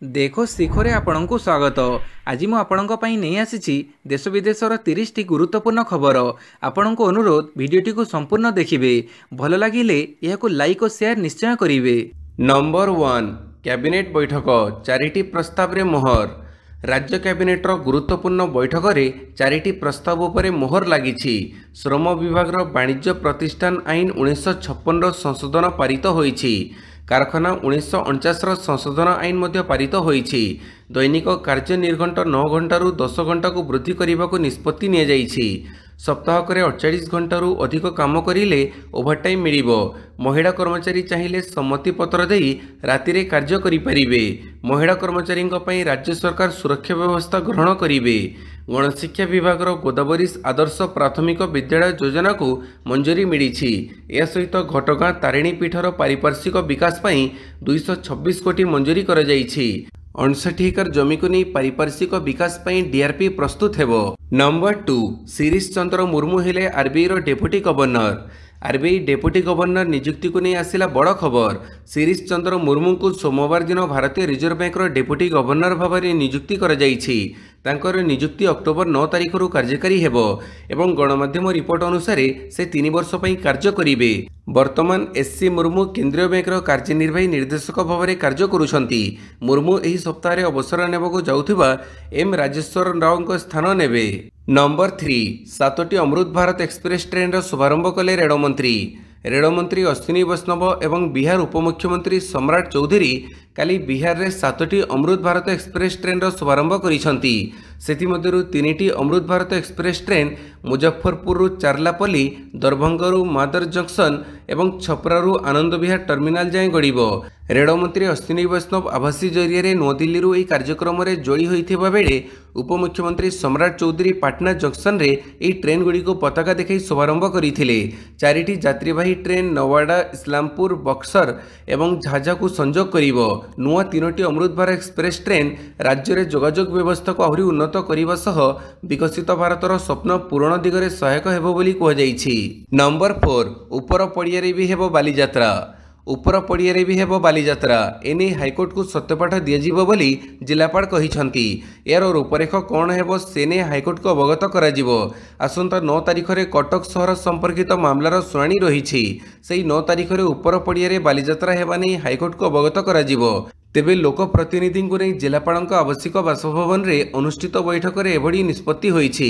देखो शिखरे आपणଙ୍କୁ स्वागत। आज मु आपणଙ୍କ ପାଇଁ ନେଇ ଆସିଛି देश विदेशर 30 टी गुरुत्वपूर्ण खबर। आपणଙ୍କୁ अनुरोध भिडियोटी को संपूर्ण देखिए। भल लगिले यहाको लाइक और शेयर निश्चय करिवे। नंबर 1 कैबिनेट बैठक 4टी प्रस्ताव रे मोहर। राज्य कैबिनेटर गुरुत्वपूर्ण बैठक रे 4टी प्रस्ताव उपरे मोहर लागिछि। श्रम विभाग वाणिज्य प्रतिष्ठान आईन 1956 संशोधन पारित होईछि। कारखाना 1949 संशोधन आईन मध्य पारित होईछि। दैनिक कार्य निर्घंट 9 घंटारू 10 घंटा को वृद्धि करने को निष्पत्ति निया जाइछि। सप्ताहक 48 घंटारू अधिक काम करिले ओवरटाइम मिलिबो। महिला कर्मचारी चाहिए सम्मति पत्र देई रातिरे कार्य करि परिबे। महिला कर्मचारी पई राज्य सरकार सुरक्षा व्यवस्था ग्रहण करिवे। गणशिक्षा विभाग गोदावरी आदर्श प्राथमिक विद्यालय योजना को मंजूरी मिली। यह सहित घटगां तारिणी पीठर पारिपार्श्विक विकास पई 226 कोटी मंजूरी कर जाइछि। 59 एकर जमी को नहीं पारिपार्श्विक विकास पई डीआरपी प्रस्तुत हेबो। नंबर 2 शिरीष चंद्र मुर्मू हेले आरबीआई रो deputy governor. RBI deputy governor नियुक्ति को नहीं आसिला बड़ खबर। शिरीष चंद्र मुर्मू को सोमवार दिन भारतीय रिजर्व बैंक डेप्यूटी गवर्नर भाव में नियुक्ति कर जाइछि। तांकर नियुक्ति अक्टोबर 9 तारिख रु कार्यकारी हेबो एवं गणमाध्यम रिपोर्ट अनुसार से 3 वर्ष पई कार्य करिवे। वर्तमान एससी मुर्मू केंद्रीय बैंक कार्यनिर्वाही निर्देशक भाव में कार्य करुछंती। मुर्मू एही सप्ताह अवसर नेबाकू जाउथिबा एम राजेश्वर राव स्थान नेबे। Number 3 7टी Amrit Bharat express train शुभारंभ कले रेलमंत्री अश्विनी वैष्णव एवं बिहार उपमुख्यमंत्री सम्राट चौधरी काली बिहार रे 7टी अमृत भारत एक्सप्रेस ट्रेन शुभारंभ करिसंती। सेतिमध्यरु 3टी अमृत भारत एक्सप्रेस ट्रेन मुजफ्फरपुर चारलापल्ली, दरभंगा मादर जंक्शन एवं छपरा आनंद विहार टर्मिनाल जाए गड़िबो। रेलमंत्री अश्विनी वैष्णव आभासी जरिए नूदिल्ली यह कार्यक्रम में जोड़ी होता बेले उपमुख्यमंत्री सम्राट चौधरी पाटना जंक्शन रे यह ट्रेन गुड़ी को पताका देखा शुभारंभ करते। 4टी यात्रीवाही ट्रेन नवाड़ा, इस्लामपुर, बक्सर एवं झाझा को संजोग करिबो। नुआ 3टी अमृत भारत एक्सप्रेस ट्रेन राज्य में जोगाजोग व्यवस्था को आहरी उन्नत करने सह विकसित भारतर स्वप्न पूरण दिगरे सहायक हेबो बोली कहुଯାଇଛି। नंबर 4 उपर पड़िया भी हेबो बालीजात्रा। उपर पड़िया भी हेबो बालीजात्रा एने हाईकोर्ट को सत्यपाठ दियाजिबो बोली जिलापाल कहिसंती। यार रूपरेख कौन हेबो सेने हाईकोर्ट को अवगत कराजिबो। आसंता 9 तारिख रे कटक सहर संपर्कित मामलार शुणाणी रही। सेही 9 तारिख रे उपर पड़िया बालीजात्रा हेबा नै हाईकोर्ट को अवगत कराजिबो। तेबे लोक प्रतिनिधि को नहीं जिलापाल आवश्यक बासभवन में अनुष्ठित बैठक में एभली निष्पत्ति होईछि।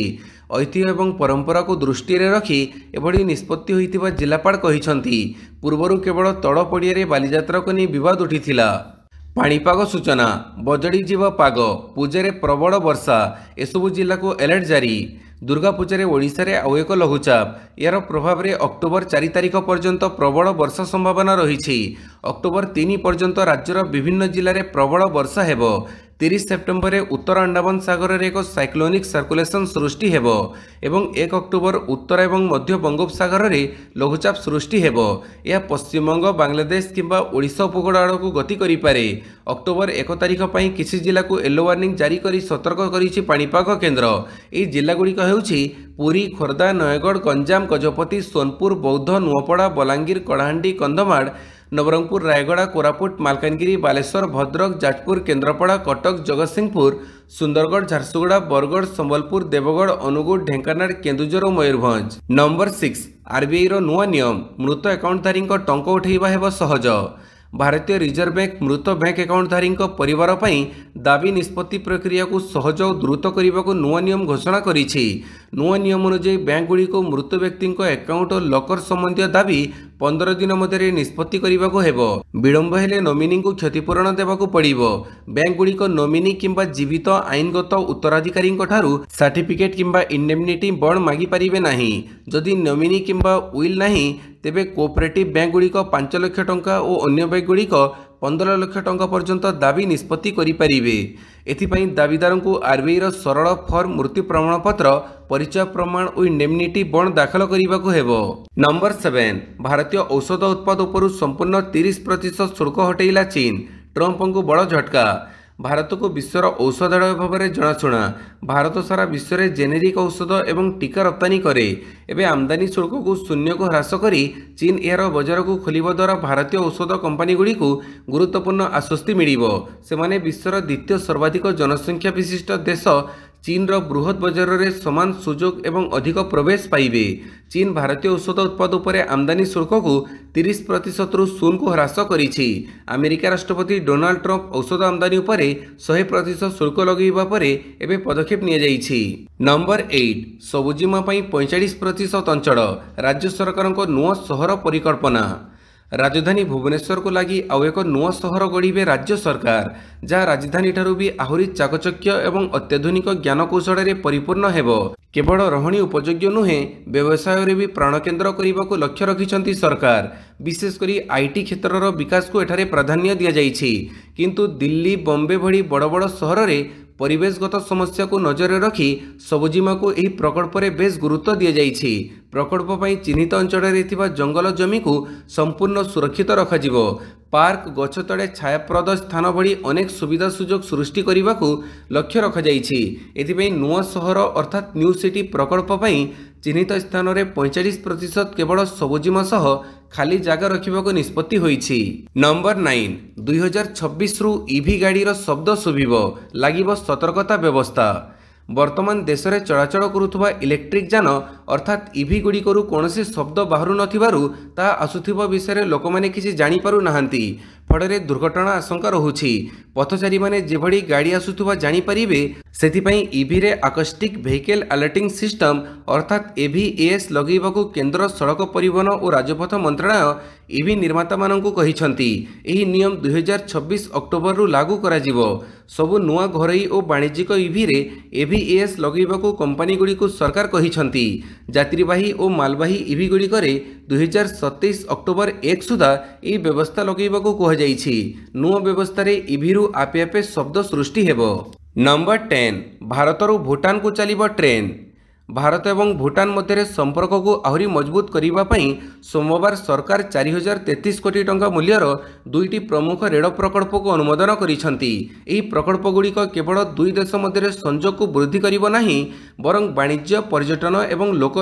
ऐतिह्य एवं परंपरा को दृष्टि में रखी एभली निष्पत्ति होइतिबा जिलापाल कहिसंती। पूर्वरु केवल तड़ पड़िया बालीजात्रा को नहीं विवाद उठिथिला। पाणीपाग सूचना बजड़ी जीव पाग पूजा प्रबल वर्षा एसबू जिला को अलर्ट जारी। दुर्गा पूजा ओडिशा रे आउ एक लघुचाप यार प्रभाव में अक्टोबर 4 तारिख पर्यंत प्रबल वर्षा संभावना रही। अक्टोबर 3 पर्यंत राज्यर विभिन्न जिले में प्रबल वर्षा हेबो। 30 सेप्टेम्बर में उत्तर अंडमान सागर में एक साइक्लोनिक सर्कुलेशन सृष्टि हेबो एवं 1 अक्टोबर उत्तर एवं मध्य बंगोपसागर में लघुचाप सृष्टि हेबो। यह पश्चिमबंग, बांग्लादेश किंबा ओडिशा उपकूल आड़ को गति करिपारे। अक्टोबर 1 तारिख पर किसी जिला को येलो वार्निंग जारी कर सतर्क करिछि पाणीपाग केन्द्र। यह जिलागुड़िक हेउछि पुरी, खोर्धा, नयगढ़, गंजाम, गजपति, सोनपुर, बौद्ध, नुआपड़ा, बलांगीर, कलाहांडी, कंधमाल, नवरंगपुर, रायगड़ा, कोरापुट, मालकानगिरी, बालेश्वर, भद्रक, जाजपुर, केन्द्रापड़ा, कटक, जगतसिंहपुर, सुंदरगढ़, झारसुगुड़ा, बरगढ़, संबलपुर, देवगढ़, अनुगुल, ढेंकानाल, केन्दुझर और मयूरभंज। नंबर 6 आरबीआई रो नुआ नियम मृत अकाउंटधारी टंका उठेबा हेबो सहज। भारतीय रिजर्व बैंक मृत बैंक अकाउंटधारी परिवार पई दाबी निष्पत्ति प्रक्रिया को सहज और द्रुत करने को नुआ नियम घोषणा करिछि। नुआ नियम अनुसार बैंक गुड़ी को मृत व्यक्ति अकाउंट और लकर संबंधी दाबी 15 दिन मध्य निष्पत्ति करने को हेबो। विलंब हेले नोमिनी को क्षतिपूरण देवाक पड़िबो। बैंक गुड़ी को नोमिनी किंबा जीवित आईनगत उत्तराधिकारी सर्टिफिकेट किंबा इंडेमनिटी बॉन्ड मागी पारिबे नाही। जदि नोमिनी किंबा उइल नाही तेबे कोऑपरेटिव बैंक गुड़ी को 5 लाख टंका और अन्य बैंक गुड़ी को 15 लाख टंका पर्यंत दाबी निष्पत्ति करिपारिबे। एथिपाई दाबीदार को आरबीआई रो सरल फॉर्म, मृत्यु प्रमाणपत्र, परिचय प्रमाण और इंडेमनिटी बॉन्ड दाखल करने को हेबो। नंबर 7 भारतीय औषध उत्पाद उपरू संपूर्ण 30% शुल्क हटेइला चीन। ट्रंप को बड़ झटका। भारत को विश्वर औषधालय भाव में जनाशुना। भारत सारा विश्व में जेनेरिक औषध एवं टीका रप्तानी करे। एवं आमदानी शुल्क को शून्य को ह्रास करी चीन यार बजार को खोलिबा द्वारा भारतीय औषध कंपानी गुड़ी को गुरुत्वपूर्ण आश्वस्ति मिलिबो। सेमाने विश्वर द्वितीय सर्वाधिक जनसंख्या विशिष्ट देश चीन बृहत बजार में समान सुजोग एवं अधिक प्रवेश पाइबे। चीन भारतीय औषध उत्पाद उपरे आमदानी शुल्क को 30% रु शून्य को ह्रास करिछि। अमेरिका राष्ट्रपति डोनाल्ड ट्रम्प औषध आमदानी उपरे 100% शुल्क लगेइबा परे एबे पदक्षेप निया जाइछि। नंबर 8 सबुजिमा पई 45% अंचल राज्य सरकार को नुआ सहर परिकल्पना। राजधानी भुवनेश्वर को लगी आउ एक नुआ सहर गढ़े राज्य सरकार, जहाँ राजधानी ठारू भी आहुरी चाकचक्य एवं अत्याधुनिक ज्ञानकौशल में परिपूर्ण हेबो। केवल रहणी उपयोग्य नुहे व्यवसाय भी प्राणकेन्द्र करने को लक्ष्य रखिछंती सरकार। विशेषकर आईटी क्षेत्रर विकास को एठारे प्राधान्य दिया जाइछि। किंतु दिल्ली बॉम्बे भली बड़ बड़ सहर में परिवेशगत समस्या को नजर रखी सबुजिमा को यह प्रकल्प में बेस गुरुत्व दि जाइछि। प्रकल्प पई चिन्हित अंचल में जंगल जमी को संपूर्ण सुरक्षित रखाजिवो। पार्क गछ तले छायाप्रद स्थान भली अनेक सुविधा सुजोग सृष्टि करने को लक्ष्य रखा जाइछि। एथिपई नुआ सहर अर्थात न्यू सिटी प्रकल्प पई चिन्हित स्थान में 45% केवल सबुजिमा सह खाली जगह रखा निष्पत्ति होइछि। नंबर 9 2026 रु ईवी गाड़ीर शब्द शुभिबो लागिबो सतर्कता व्यवस्था। वर्तमान देश में चलाचल करुवा इलेक्ट्रिक जान अर्थात ईवी गुड़िकरू कौन शब्द बाहर नथिबारु ता आसुथिबा विषय लोक मैंने किसी जानिपारु नाहांती। फଳରେ दुर्घटना आशंका रहुछि। पथचारी माने जेभଳି गाड़ी आसुथुवा जानि परिबे सेथिपई ईवी रे आकस्टिक व्हीकल अलर्टिंग सिस्टम अर्थात एवीएएस लगेइबाकू केंद्र सड़क परिवहन और राजपथ मंत्रालय ईवी निर्माता माननकू कहिसंती। एही नियम 2026 अक्टोबर रु लागू करा जिवो। सबु नुआ घरोई और वाणिज्यिक ईवी रे एवीएएस लगेइबाकू कंपनी गुडी को सरकार कहिसंती। यात्रीवाही और मालवाही ईवी गुडी करे 2027 अक्टोबर 1 सुधा ए व्यवस्था लगेइबाकू कह जाइछि। नुआ व्यवस्था रे ईवी रु आपे आपे शब्द सृष्टि हेबो। नंबर 10 भारत रु भूटान को चलिबो ट्रेन। भारत एवं भूटान मध्य संपर्क को आहरी मजबूत करने सोमवार सरकार 4033 कोटी टंका मूल्यर दुईटी प्रमुख रेल प्रकल्प को अनुमोदन करिसेंती। एही प्रकल्प गुड़िक केवल दुई देश मध्य संजोग को वृद्धि करिबो नाही बरं वाणिज्य पर्यटन एवं लोक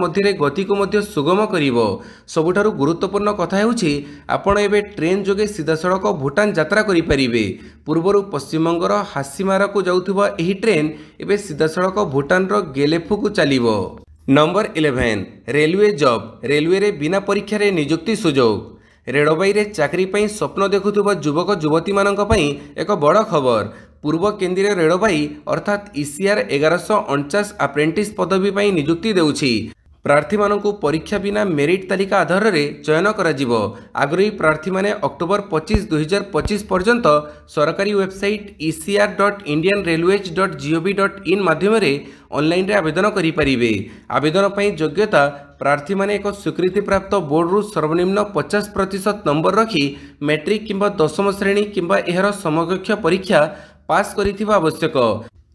मध्य गति को मध्य सुगम करिबो। सबुठारु गुरुत्वपूर्ण कथा हेउछि आपण एबे ट्रेन जोगे सीधा सड़क भूटान यात्रा करि परिबे। पूर्वरु पश्चिमबंगर हासीमारा को जाउथुबा एही ट्रेन एबे सीधा सड़क भूटान रो गेलेफु को चलिबो। नंबर 11 रेलवे जॉब रेलवे रे बिना परीक्षा रे नियुक्ति सुजोग। रेलबाई रे चाकरी पई स्वप्न देखुथुबा युवक युवती मानक पई एक बड़ खबर। पूर्व केंद्रीय रेलबाई अर्थात ईसीआर 1149 अप्रेंटिस पदवी पई नियुक्ति देउछि। प्रार्थी मानकु परीक्षा बिना मेरिट तालिका आधार रे चयन कराजिवो। आग्रही प्रार्थी माने अक्टोबर 25 2025 पर्यंत सरकारी वेबसाइट ecr.indianrailways.gov.in माध्यम रे ऑनलाइन रे आवेदन करि परिबे। आवेदन पई योग्यता प्रार्थी माने एक स्वीकृति प्राप्त बोर्ड रु सर्वनिम्न 50% नंबर रखी मैट्रिक किंबा दशम श्रेणी किंबा एहर समकक्ष परीक्षा पास करिथिबा आवश्यक।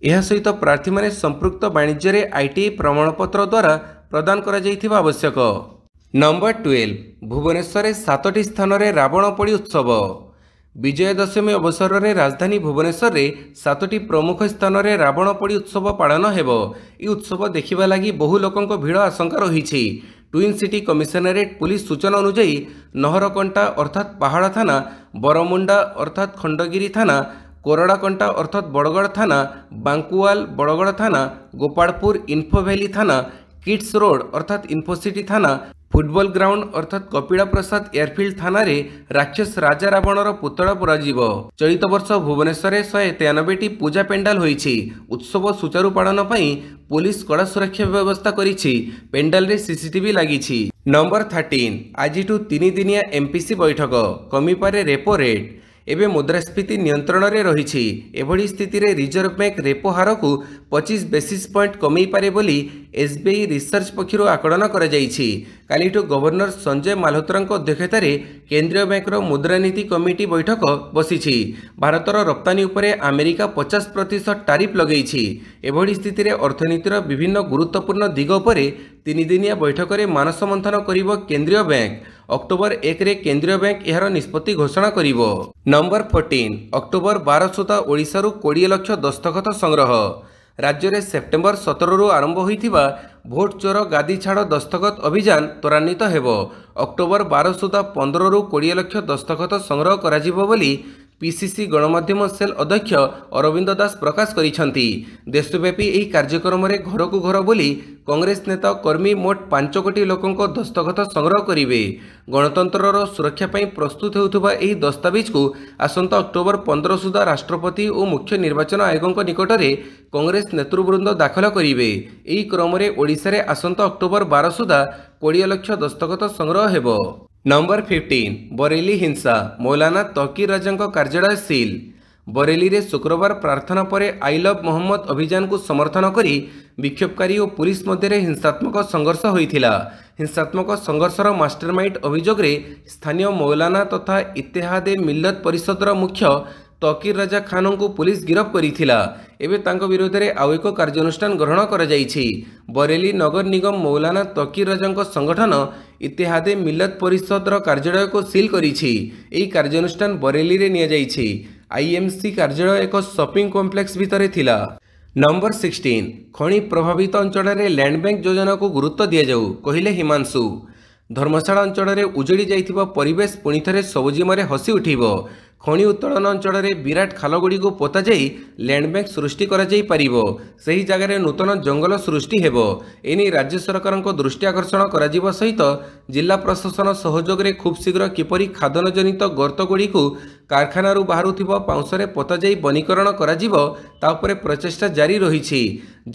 यह सहित प्रार्थी माने संपृक्त वाणिज्य रे आईटीआई प्रमाणपत्र द्वारा प्रदान करा जाइथिबा आवश्यक। नंबर 12 भुवनेश्वर 7टी स्थान रे रावण पोड़ी उत्सव। विजय दशमी अवसर में राजधानी भुवनेश्वर में 7टी प्रमुख स्थान में रावण पोड़ी उत्सव पालन हेबो। ई उत्सव देखिबा लागि बहु लोकंक भीड़ आशंका रहिछि। ट्विन सिटी कमिशनरेट पुलिस सूचना अनुसार नहरकंटा अर्थात पहाड़ थाना, बरमुंडा अर्थात खंडगिरी थाना, कोरड़ाकंटा अर्थात बड़गड़ थाना, बांकुआल बड़गड़ थाना, गोपालपुर इन्फोवैली थाना, किड्स रोड अर्थात इन्फोसिटी थाना, फुटबॉल ग्राउंड अर्थात कपिला प्रसाद एयरफील्ड थाना रे राक्षस राजा रावणर पुतळा पुराजिवो। चलित वर्ष भुवनेश्वर 193टी पूजा पेंडाल होईछि। उत्सव सुचारू पालन पई पुलिस कड़ा सुरक्षा व्यवस्था करिछि। पेंडाल रे सीसीटीवी लागिछि। नंबर 13 आजिठु 3 दिनिया एमपीसी बैठक कमी पारे रेपो रेट। एवं मुद्रास्फीति नियंत्रण में रही। एभली स्थिति रे रिजर्व बैंक रेपो हार को 25 बेसिस पॉइंट कमी पारे बोली एसबीआई रिसर्च पक्षर आकलन करा जाइछि। कालिठु गवर्नर संजय माल्होत्रा अध्यक्षतार केंद्रीय बैंकर मुद्रानीति कमिटी बैठक बसी। भारतर रप्तानी उपरे अमेरिका 50% टारिफ लगेछि। एभली स्थिति रे अर्थनीतिर विभिन्न गुरुत्वपूर्ण दिग उपरे ତିନି ଦିନିଆ ବୈଠକରେ ମାନସ ମନ୍ଥନ କରିବ କେନ୍ଦ୍ରୀୟ ବ୍ୟାଙ୍କ। ଅକ୍ଟୋବର 1ରେ କେନ୍ଦ୍ରୀୟ ବ୍ୟାଙ୍କ ଏହାର ନିଷ୍ପତ୍ତି ଘୋଷଣା କରିବ। ନମ୍ବର 14 ଅକ୍ଟୋବର 12 ସୁଦ୍ଧା ଓଡ଼ିଶାରୁ 20 ଲକ୍ଷ ଦସ୍ତଖତ ସଂଗ୍ରହ। ରାଜ୍ୟରେ ସେପ୍ଟେମ୍ବର 17ରୁ ଆରମ୍ଭ ହୋଇଥିବା ଭୋଟ ଚୋର ଗାଦି ଛାଡ଼ ଦସ୍ତଖତ ଅଭିଯାନ ତ୍ୱରାନ୍ୱିତ ହେବ। ଅକ୍ଟୋବର 12 ସୁଦ୍ଧା 15ରୁ 20 ଲକ୍ଷ ଦସ୍ତଖତ ସଂଗ୍ରହ କରାଯିବ ବୋଲି ପିସିସି ଗଣମାଧ୍ୟମ ସେଲ୍ ଅଧ୍ୟକ୍ଷ ଅରବିନ୍ଦ ଦାସ ପ୍ରକାଶ କରିଛନ୍ତି। ଦେଶବ୍ୟାପୀ ଏହି କାର୍ଯ୍ୟକ୍ରମରେ ଘରକୁ ଘର ବୋଲି କଂଗ୍ରେସ ନେତା କର୍ମୀ ମୋଟ 5 କୋଟି ଲୋକଙ୍କ ଦସ୍ତଖତ ସଂଗ୍ରହ କରିବେ। ଗଣତନ୍ତ୍ରର ସୁରକ୍ଷା ପାଇଁ ପ୍ରସ୍ତୁତ ହେଉଥିବା ଏହି ଦସ୍ତାବିଜକୁ ଆସନ୍ତା ଅକ୍ଟୋବର 15 ସୁଦ୍ଧା ରାଷ୍ଟ୍ରପତି ଓ ମୁଖ୍ୟ ନିର୍ବାଚନ ଆୟୋଗଙ୍କ ନିକଟରେ କଂଗ୍ରେସ ନେତୃବୃନ୍ଦ ଦାଖଲ କରିବେ। ଏହି କ୍ରମରେ ଓଡ଼ିଶାରେ ଆସନ୍ତା ଅକ୍ଟୋବର 12 ସୁଦ୍ଧା 20 ଲକ୍ଷ ଦସ୍ତଖତ ସଂଗ୍ରହ ହେବ। ନମ୍ବର 15 ବରେଲି ହିଂସା ମୌଲାନା ତକିର ରାଜାଙ୍କ କାର୍ଯ୍ୟାଳୟ ସିଲ୍। ବରେଲିରେ ଶୁକ୍ରବାର ପ୍ରାର୍ଥନା ପରେ ଆଇ ଲଭ୍ ମହମ୍ମଦ ଅଭିଯାନକୁ ସମର୍ଥନ କରି ବିକ୍ଷୋଭକାରୀ ଓ ପୁଲିସ ମଧ୍ୟରେ ହିଂସାତ୍ମକ ସଂଘର୍ଷ ହୋଇଥିଲା। ହିଂସାତ୍ମକ ସଂଘର୍ଷର ମାଷ୍ଟରମାଇଣ୍ଡ ଅଭିଯୋଗରେ ସ୍ଥାନୀୟ ମୌଲାନା ତଥା ଇତ୍ତେହାଦେ ମିଲ୍ଲତ ପରିଷଦର ମୁଖ୍ୟ ତକିର ରାଜା ଖାନଙ୍କୁ ପୁଲିସ ଗିରଫ କରିଥିଲା। ଏବେ ତାଙ୍କ ବିରୋଧରେ ଆଉ ଏକ କାର୍ଯ୍ୟାନୁଷ୍ଠାନ ଗ୍ରହଣ କରାଯାଇଛି। ବରେଲି ନଗର ନିଗମ ମୌଲାନା ତକିର ରାଜାଙ୍କ ସଂଗଠନ ଇତ୍ତେହାଦେ ମିଲ୍ଲତ ପରିଷଦର କାର୍ଯ୍ୟାଳୟକୁ ସିଲ୍ କରିଛି। ଏହି କାର୍ଯ୍ୟାନୁଷ୍ଠାନ ବରେଲିରେ ନିଆଯାଇଛି। ଆଇଏମ୍ସି କାର୍ଯ୍ୟାଳୟ ଏକ ସପିଂ କମ୍ପ୍ଲେକ୍ସ ଭିତରେ ଥିଲା। ନମ୍ବର 16 ଖଣି ପ୍ରଭାବିତ ଅଞ୍ଚଳରେ ଲ୍ୟାଣ୍ଡ ବ୍ୟାଙ୍କ ଯୋଜନାକୁ ଗୁରୁତ୍ୱ ଦିଆଯାଉ କହିଲେ ହିମାଂଶୁ। ଧର୍ମଶାଳା ଅଞ୍ଚଳରେ ଉଜୁଡ଼ି ଯାଇଥିବା ପରିବେଶ ପୁଣିଥରେ ସବୁଜିମାରେ ହସି ଉଠିବ। ଖଣି ଉତ୍ତୋଳନ ଅଞ୍ଚଳରେ ବିରାଟ ଖାଲଗୁଡ଼ିକୁ ପୋତାଯାଇ ଲ୍ୟାଣ୍ଡ ବ୍ୟାଙ୍କ ସୃଷ୍ଟି କରାଯାଇପାରିବ। ସେହି ଜାଗାରେ ନୂତନ ଜଙ୍ଗଲ ସୃଷ୍ଟି ହେବ। ଏନେଇ ରାଜ୍ୟ ସରକାରଙ୍କ ଦୃଷ୍ଟି ଆକର୍ଷଣ କରାଯିବା ସହିତ ଜିଲ୍ଲା ପ୍ରଶାସନ ସହଯୋଗରେ ଖୁବ୍ ଶୀଘ୍ର କିପରି ଖାଦନଜନିତ ଗର୍ତ୍ତଗୁଡ଼ିକୁ କାରଖାନାରୁ ବାହାରୁଥିବା ପାଉଁଶରେ ପୋତାଯାଇ ବନୀକରଣ କରାଯିବ ତା ଉପରେ ପ୍ରଚେଷ୍ଟା ଜାରି ରହିଛି।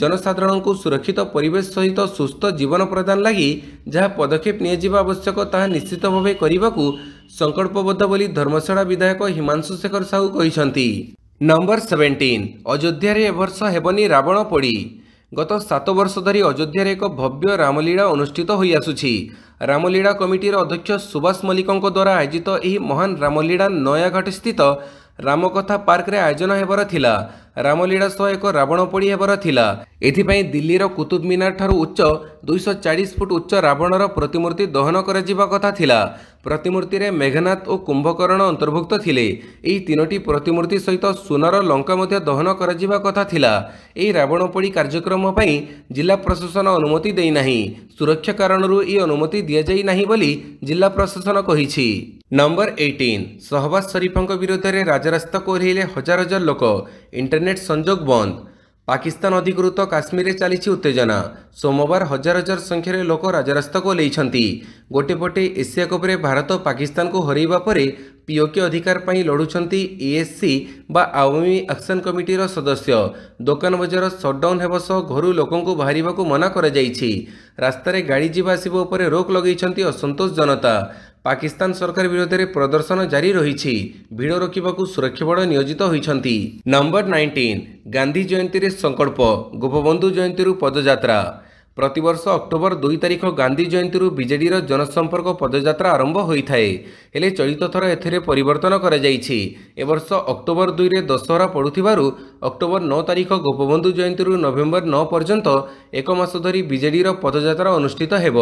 ଜନସାଧାରଣଙ୍କୁ ସୁରକ୍ଷିତ ପରିବେଶ ସହିତ ସୁସ୍ଥ ଜୀବନ ପ୍ରଦାନ ଲାଗି ଯାହା ପଦକ୍ଷେପ ନିଆଯିବା ଆବଶ୍ୟକ ତାହା ନିଶ୍ଚିତ ଭାବେ କରିବାକୁ ସଂକଳ୍ପବଦ୍ଧ ବୋଲି ଧର୍ମଶାଳା ବିଧାୟକ ହିମାଂଶୁ ଶେଖର ସାହୁ କହିଛନ୍ତି। ନମ୍ବର 17 ଅଯୋଧ୍ୟାରେ ଏବର୍ଷ ହେବନି ରାବଣ ପୋଡ଼ି। ଗତ 7 ବର୍ଷ ଧରି ଅଯୋଧ୍ୟାରେ ଏକ ଭବ୍ୟ ରାମଲୀଳା ଅନୁଷ୍ଠିତ ହୋଇଆସୁଛି। ରାମଲୀଳା କମିଟିର ଅଧ୍ୟକ୍ଷ ସୁବାସ ମଲ୍ଲିକଙ୍କ ଦ୍ୱାରା ଆୟୋଜିତ ଏହି ମହାନ ରାମଲୀଳା ନୟାଗଡ଼ ସ୍ଥିତ ରାମକଥା ପାର୍କରେ ଆୟୋଜନ ହେବାର ଥିଲା। ରାମଲୀଳା ସହ ଏକ ରାବଣ ପୋଡ଼ି ହେବାର ଥିଲା। ଏଥିପାଇଁ ଦିଲ୍ଲୀର କୁତୁବ ମିନାର ଠାରୁ ଉଚ୍ଚ 240 ଫୁଟ ଉଚ୍ଚ ରାବଣର ପ୍ରତିମୂର୍ତ୍ତି ଦହନ କରାଯିବା କଥା ଥିଲା। ପ୍ରତିମୂର୍ତ୍ତିରେ ମେଘନାଥ ଓ କୁମ୍ଭକର୍ଣ୍ଣ ଅନ୍ତର୍ଭୁକ୍ତ ଥିଲେ। ଏହି ତିନୋଟି ପ୍ରତିମୂର୍ତ୍ତି ସହିତ ସୁନାର ଲଙ୍କା ମଧ୍ୟ ଦହନ କରାଯିବା କଥା ଥିଲା। ଏହି ରାବଣ ପୋଡ଼ି କାର୍ଯ୍ୟକ୍ରମ ପାଇଁ ଜିଲ୍ଲା ପ୍ରଶାସନ ଅନୁମତି ଦେଇନାହିଁ। ସୁରକ୍ଷା କାରଣରୁ ଏହି ଅନୁମତି ଦିଆଯାଇ ନାହିଁ ବୋଲି ଜିଲ୍ଲା ପ୍ରଶାସନ କହିଛି। ନମ୍ବର 18 ସହବାଜ ଶରୀଫଙ୍କ ବିରୋଧରେ ରାଜରାସ୍ତାକୁ ଓହ୍ଲାଇଲେ ହଜାର ହଜାର ଲୋକ। ଇଣ୍ଟରନେଟ୍ ସଂଯୋଗ ବନ୍ଦ। ପାକିସ୍ତାନ ଅଧିକୃତ କାଶ୍ମୀରରେ ଚାଲିଛି ଉତ୍ତେଜନା। ସୋମବାର ହଜାର ହଜାର ସଂଖ୍ୟାରେ ଲୋକ ରାଜରାସ୍ତାକୁ ଓହ୍ଲାଇଛନ୍ତି। ଗୋଟିଏ ପଟେ ଏସିଆ କପ୍ରେ ଭାରତ ପାକିସ୍ତାନକୁ ହରାଇବା ପରେ ପିଓକେ ଅଧିକାର ପାଇଁ ଲଢ଼ୁଛନ୍ତି ଏଏସସି ବା ଆୱାମୀ ଆକ୍ସନ କମିଟିର ସଦସ୍ୟ। ଦୋକାନ ବଜାର ସଟ୍ଡାଉନ୍ ହେବା ସହ ଘରୁ ଲୋକଙ୍କୁ ବାହାରିବାକୁ ମନା କରାଯାଇଛି। ରାସ୍ତାରେ ଗାଡ଼ି ଯିବା ଆସିବା ଉପରେ ରୋକ ଲଗାଇଛନ୍ତି ଅସନ୍ତୋଷ ଜନତା। ପାକିସ୍ତାନ ସରକାର ବିରୋଧରେ ପ୍ରଦର୍ଶନ ଜାରି ରହିଛି। ଭିଡ଼ ରୋକିବାକୁ ସୁରକ୍ଷା ବଳ ନିୟୋଜିତ ହୋଇଛନ୍ତି। ନମ୍ବର 19 ଗାନ୍ଧୀ ଜୟନ୍ତୀରେ ସଂକଳ୍ପ ଗୋପବନ୍ଧୁ ଜୟନ୍ତୀରୁ ପଦଯାତ୍ରା। ପ୍ରତିବର୍ଷ ଅକ୍ଟୋବର 2 ତାରିଖ ଗାନ୍ଧୀ ଜୟନ୍ତୀରୁ ବିଜେଡିର ଜନସମ୍ପର୍କ ପଦଯାତ୍ରା ଆରମ୍ଭ ହୋଇଥାଏ। ହେଲେ ଚଳିତ ଥର ଏଥିରେ ପରିବର୍ତ୍ତନ କରାଯାଇଛି। ଏବର୍ଷ ଅକ୍ଟୋବର 2ରେ ଦଶହରା ପଡ଼ୁଥିବାରୁ ଅକ୍ଟୋବର 9 ତାରିଖ ଗୋପବନ୍ଧୁ ଜୟନ୍ତୀରୁ ନଭେମ୍ବର 9 ପର୍ଯ୍ୟନ୍ତ ଏକ ମାସ ଧରି ବିଜେଡିର ପଦଯାତ୍ରା ଅନୁଷ୍ଠିତ ହେବ।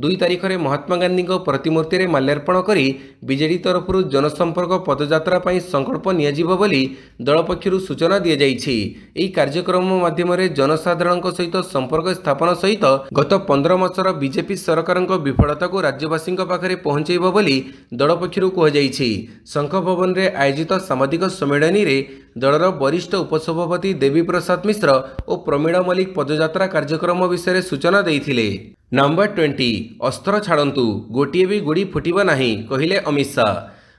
2 ତାରିଖରେ ମହାତ୍ମା ଗାନ୍ଧୀଙ୍କ ପ୍ରତିମୂର୍ତ୍ତିରେ ମାଲ୍ୟାର୍ପଣ କରି ବିଜେଡି ତରଫରୁ ଜନସମ୍ପର୍କ ପଦଯାତ୍ରା ପାଇଁ ସଂକଳ୍ପ ନିଆଯିବ ବୋଲି ଦଳ ପକ୍ଷରୁ ସୂଚନା ଦିଆଯାଇଛି। ଏହି କାର୍ଯ୍ୟକ୍ରମ ମାଧ୍ୟମରେ ଜନସାଧାରଣଙ୍କ ସହିତ ସମ୍ପର୍କ ସ୍ଥାପନ ସହିତ ଗତ 15 ମାସର ବିଜେପି ସରକାରଙ୍କ ବିଫଳତାକୁ ରାଜ୍ୟବାସୀଙ୍କ ପାଖରେ ପହଞ୍ଚାଇବ ବୋଲି ଦଳ ପକ୍ଷରୁ କୁହାଯାଇଛି। ଶଙ୍ଖ ଭବନରେ ଆୟୋଜିତ ସାମ୍ବାଦିକ ସମ୍ମିଳନୀରେ ଦଳର ବରିଷ୍ଠ ଉପସଭାପତି ଦେବୀ ପ୍ରସାଦ ମିଶ୍ର ଓ ପ୍ରମିଳା ମଲ୍ଲିକ ପଦଯାତ୍ରା କାର୍ଯ୍ୟକ୍ରମ ବିଷୟରେ ସୂଚନା ଦେଇଥିଲେ। ନମ୍ବର 20 ଅସ୍ତ୍ର ଛାଡ଼ନ୍ତୁ ଗୋଟିଏ ବି ଗୁଡ଼ି ଫୁଟିବ ନାହିଁ କହିଲେ ଅମିତ ଶାହ।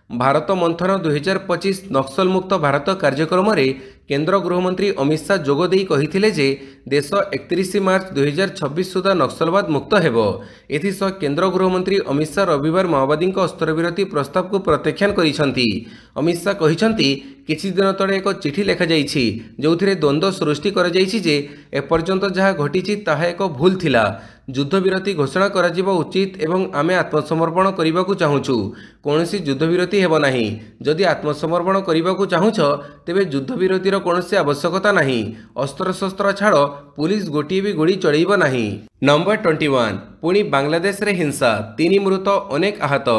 ଭାରତ ମନ୍ଥନ 2025 ନକ୍ସଲ ମୁକ୍ତ ଭାରତ କାର୍ଯ୍ୟକ୍ରମରେ କେନ୍ଦ୍ର ଗୃହମନ୍ତ୍ରୀ ଅମିତ ଶାହ ଯୋଗଦେଇ କହିଥିଲେ ଯେ ଦେଶ 31 ମାର୍ଚ୍ଚ 2026 ସୁଦ୍ଧା ନକ୍ସଲବାଦ ମୁକ୍ତ ହେବ। ଏଥିସହ କେନ୍ଦ୍ର ଗୃହମନ୍ତ୍ରୀ ଅମିତ ଶାହ ରବିବାର ମାଓବାଦୀଙ୍କ ଅସ୍ତ୍ରବିରତି ପ୍ରସ୍ତାବକୁ ପ୍ରତ୍ୟାଖ୍ୟାନ କରିଛନ୍ତି। ଅମିତ ଶାହ କହିଛନ୍ତି କିଛି ଦିନ ତଳେ ଏକ ଚିଠି ଲେଖାଯାଇଛି ଯେଉଁଥିରେ ଦ୍ୱନ୍ଦ୍ୱ ସୃଷ୍ଟି କରାଯାଇଛି ଯେ ଏପର୍ଯ୍ୟନ୍ତ ଯାହା ଘଟିଛି ତାହା ଏକ ଭୁଲ ଥିଲା। युद्धविरति घोषणा कराजिबा उचित एवं आमे आत्मसमर्पण करने चाहूँ। कौन युद्धविरति हेब नाही। जदि आत्मसमर्पण करने चाहूछ तेबे युद्धविरतिर कौन आवश्यकता नहीं। अस्त्रशस्त्र छाड़ पुलिस गोटे भी गोली चढ़ब नहीं। नंबर 21 पुणी बांग्लादेश रे हिंसा 3 मृत अनेक आहत।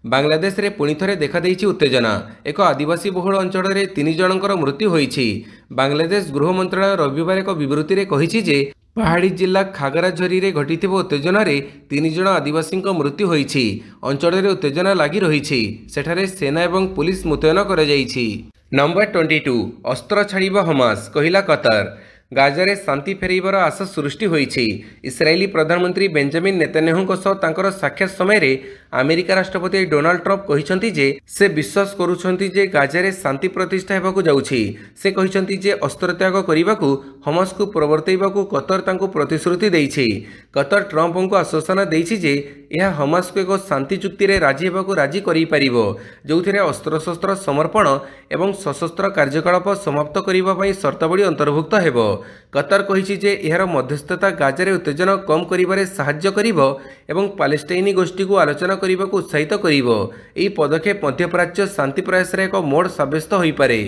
बांग्लादेश रे पुणी थरे देखा देइछि उत्तेजना। एक आदिवासी बहुल अंचल रे 3 जनकर मृत्यु होइछि। बांग्लादेश गृह मंत्रालय रविवार एक विवृत्ति रे कहिछि जे पहाड़ी जिला खागराझरी रे घटिथिबो उत्तेजना रे 3 जन आदिवासी मृत्यु होइछि। अंचल रे उत्तेजना लागि रहिछि। सेठारे सेना एवं पुलिस मुतयन करा जाइछि। नंबर 22 अस्त्र छाड़िबा हमास कहिला कतर। गाजारे शांति फेरइबार आशा सृष्टि होइछि। इस्राएली प्रधानमंत्री बेंजामिन नेतान्याहुଙ୍କ सह तांकर साक्षात समय रे अमेरिका राष्ट्रपति डोनाल्ड ट्रम्प कहिसंती जे से विश्वास करूछंती जे गाजारे शांति प्रतिष्ठा हेबाकू जाउछि। से कहिसंती जे अस्त्रत्याग करिबाकू हमास को प्रवर्तैबाकू कतर तांको प्रतिश्रुति देइछि। कतर ट्रम्पଙ୍କୁ आश्वासन देइछि जे यह हमास को एक शांति चुक्ति रे राजी हेबाकू राजी करि पारिबो जोथिरे अस्त्रशस्त्र समर्पण एवं सशस्त्र कार्यकलाप समाप्त करिबा पई शर्तावली अंतर्भुक्त हेबो। कतर कहिछि जे एहर मध्यस्थता गाजारे उत्तेजना कम करिबारे साहाय्य करिबो एवं पालेस्टाइनी गोष्ठी को आलोचना करिबाकू उत्साहित करिबो। एही पदक्षेप मध्यप्राच्य शांति प्रयास रे एक मोड़ साब्यस्त होई पारे।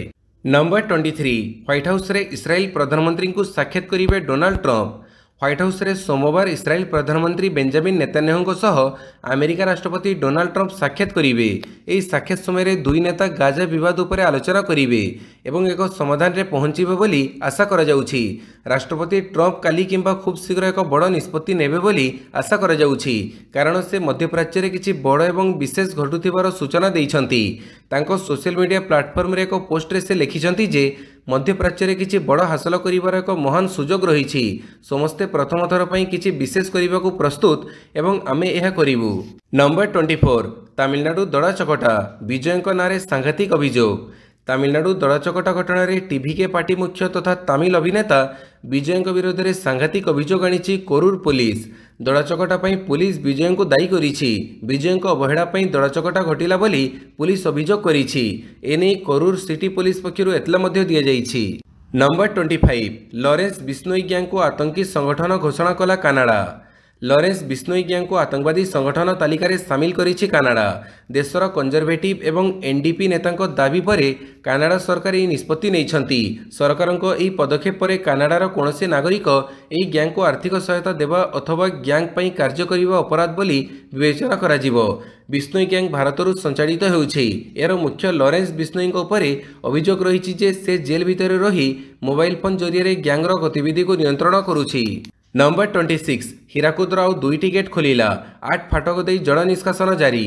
नंबर 23 व्हाइट हाउस रे इस्राएल प्रधानमंत्री को साक्षात करिवे डोनाल्ड ट्रम्प। व्हाइट हाउस रे सोमवार इस्राएल प्रधानमंत्री बेंजामिन नेतान्याहुଙ୍କ सह अमेरिका राष्ट्रपति डोनाल्ड ट्रम्प साक्षात करिवे। एही साक्षात समय रे दुई नेता गाजा विवाद उपरे आलोचना करिवे एवं एक समाधान रे पहुंचिबे बोली आशा करा जाउछि। राष्ट्रपति ट्रम्प काली किंबा खूब शीघ्र एक बड़ निष्पत्ति नेबे बोली आशा करा जाउछि कारण से मध्यप्राच्य रे किछि बड़ एवं विशेष घटुथिबार सूचना दैछंती। तांको सोशल मीडिया प्लेटफॉर्म रे एक पोस्ट रे से लिखिछंती जे मध्यप्राच्य रे किछि बड़ हासिल करिवार एक महान सुजोग रहिछि। समस्ते प्रथम थर पई किछि विशेष करिबाकू प्रस्तुत एवं आमे एहा करिवु। नंबर 24 तमिलनाडु दड़ा चकटा विजयଙ୍କ नारे सांघातिक अभियोग। तमिलनाडु दड़ा चकटा घटना रे टीवी के पार्टी मुख्य तथा तमिल अभिनेता विजयଙ୍କ विरोध में सांघातिक अभियोग आनी कोरूर पुलिस। दड़ा चकटा पई पुलिस विजय को दायी करिछि। विजय अवहेला पई दड़ा चकटा घटिला बोली पुलिस अभियोग करिछि। एने कोरूर सिटी पुलिस पक्षरु एतला मध्ये दिया जाइछि। नंबर 25 लॉरेंस बिश्नोई गैंग को आतंकी संगठन घोषणा कला कनाडा। लॉरेंस बिश्नोई गैंग को आतंकवादी संगठन तालिकार सामिल करिछि कनाडा। देशर कंजर्वेटिव एवं एनडीपी नेतांको दाबी परे कनाडा सरकार यह निष्पत्ति नैछंती। सरकारको एही पदक्षेप परे कनाडार कोनोसी नागरिक एही गैंग को आर्थिक सहायता देवा अथवा गैंग पई कार्य करिबा अपराध बोली विवेचना कराजिबो। बिश्नोई गैंग भारतरु संचालित हेउछि। एर मुख्य लॉरेंस बिश्नोई उपरे अभियोग रहिछि जे से जेल भितर रही मोबाइल फोन जरिए गैंगर गतिविधि को नियंत्रण करुछि। नंबर 26 हीराकुदर आउ 2टी गेट खोलिला 8 फाटक दे जल निष्कासन जारी।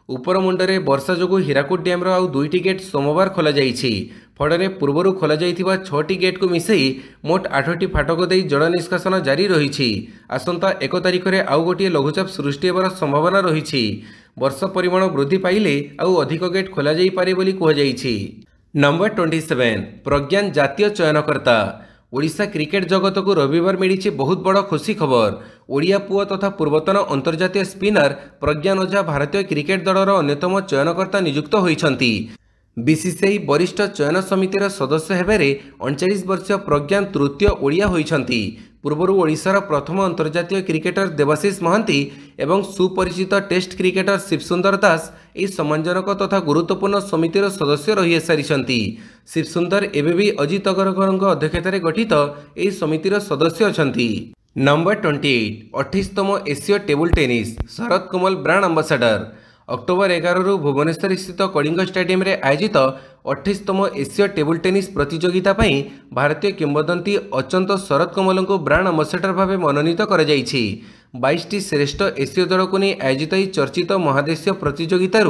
उपर मुंडरे वर्षा जोगु हीराकुद डैम आउ 2टी गेट सोमवार खोला जाइछि। फଳରେ पूर्वरु खोला जाइथिबा 6टी गेट को मिसई मोट 8टी फाटक दे जल निष्कासन जारी रहिछि। आसंता 1 तारिख रे आउ गोटिए लघुचाप सृष्टि हेबार संभावना रहिछि। वर्षा परिमाण वृद्धि पाइले आउ अधिक गेट खोला जाई पारे बोली कहा जाइछि। नंबर 27 प्रज्ञान जातीय चयनकर्ता। ओडिशा क्रिकेट जगत को रविवार मिली बहुत बड़ खुशी खबर। ओडिया पुओ तथा पूर्वतन अंतर्जातीय स्पिनर प्रज्ञान ओझा भारतीय क्रिकेट दलर अन्यतम चयनकर्ता नियुक्त होइछंती। बीसीसीआई वरिष्ठ चयन समितिर सदस्य हेबारे 39 वर्षीय प्रज्ञान तृतीय ओडिया होइछंती। पूर्वरु ओडिशार प्रथम अंतर्जातीय क्रिकेटर देवाशीष महांती एवं सुपरिचित टेस्ट क्रिकेटर शिवसुंदर दास यह सम्मानजनक तथा गुरुत्वपूर्ण समितिर सदस्य रही सारिछंती। शिवसुंदर एबे भी अजित अग्रकरଙ୍କ अध्यक्षतार गठित यह समितिर सदस्य अछंती। नंबर 28 28तम एशिया टेबल टेनिस शरद कमल ब्रांड अंबासाडर। अक्टोबर 11 रु भुवनेश्वर स्थित कलिंग स्टेडियम रे आयोजित 28तम एशिया टेबल टेनिस प्रतियोगिता पई भारतीय किंवदंती अचंत शरद कमल को ब्रांड अंबासाडर भाव मनोनीत कर 22टी श्रेष्ठ एसीय दल को नहीं आयोजित चर्चित महादेशीय प्रतियोगितार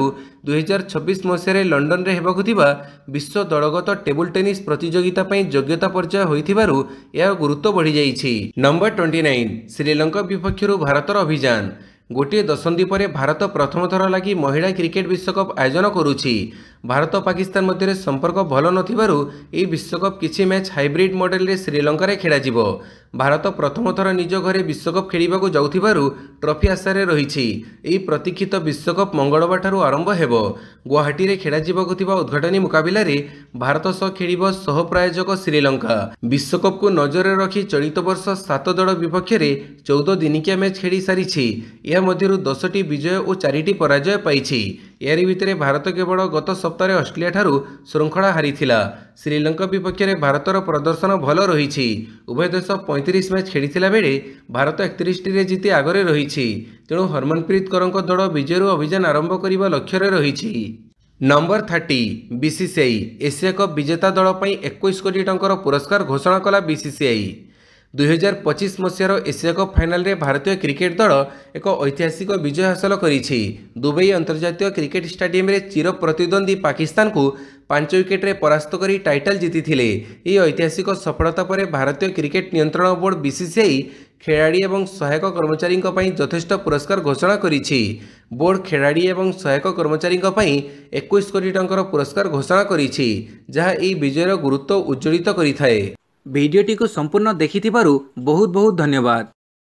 2026 मसीह लंडन रे हेबाकु थिबा विश्व दलगत टेबल टेनिस प्रतियोगिता पई योग्यता पर्याय होइथिबारु यह गुरुत्व बढ़ी जाइछि। नंबर 29 श्रीलंका विपक्षर भारतर अभियान। गोटे दशंधि पर भारत प्रथम थर लगी महिला क्रिकेट विश्वकप आयोजन करुछि। भारत पाकिस्तान मध्य संपर्क भल नथिबारु एही विश्वकप किछि मैच हाइब्रिड मॉडल रे श्रीलंका रे खेला जिवो। भारत प्रथम थर निज घरे विश्वकप खेलिबाकु जाउथिबारु ट्रॉफी आशारे रहिछि। एही प्रतीक्षित विश्वकप मंगलवार ठारु आरंभ हेबो। गुवाहाटी रे खेला जिबाकु थिबा उद्घाटनी मुकाबिला रे भारत सह खेलिबो सह प्रायोजक श्रीलंका। विश्वकप को नजर रखी चलित वर्ष 7 दल विपक्ष रे 14 दिनिकिया मैच खेली सारिछि। या मध्यरु 10टी विजय और 4टी पराजय पाइछि। यारी भितरे भारत केवल गत सप्ताह ऑस्ट्रेलिया ठारू श्रृंखला हारिथिला। श्रीलंका विपक्ष में भारतर प्रदर्शन भल रही। उभय देश 35 मैच खेलिथिला बेले भारत 31 रे जीति आगरे रही। तेणु हरमनप्रीत कौर दल विजयरू अभियान आरंभ करने लक्ष्य रही। नंबर 30 बीसीसीआई एशिया कप विजेता दल पर 21 कोटी टंकार पुरस्कार घोषणा कला बीसीसीआई। 2025 मसीहार एशिया कप फाइनाल रे भारतीय क्रिकेट दल एक ऐतिहासिक विजय हासिल करिछि। दुबई अंतर्जातीय क्रिकेट स्टेडियम रे चिर प्रतिद्वंदी पाकिस्तान को 5 विकेट रे परास्त करी टाइटल जीतिथिले। एही ऐतिहासिक सफलता पर भारतीय क्रिकेट नियंत्रण बोर्ड बीसीसीआई खेलाड़ी एवं सहायक कर्मचारी यथेष्ट पुरस्कार घोषणा करिछि। बोर्ड खेलाड़ी एवं सहायक कर्मचारी 21 कोटी टंकार पुरस्कार घोषणा करिछि, जहाँ एही विजयर गुरुत्व उज्ज्वलित करिथाए। भिडियोटी को संपूर्ण देखिथिबारु बहुत बहुत धन्यवाद।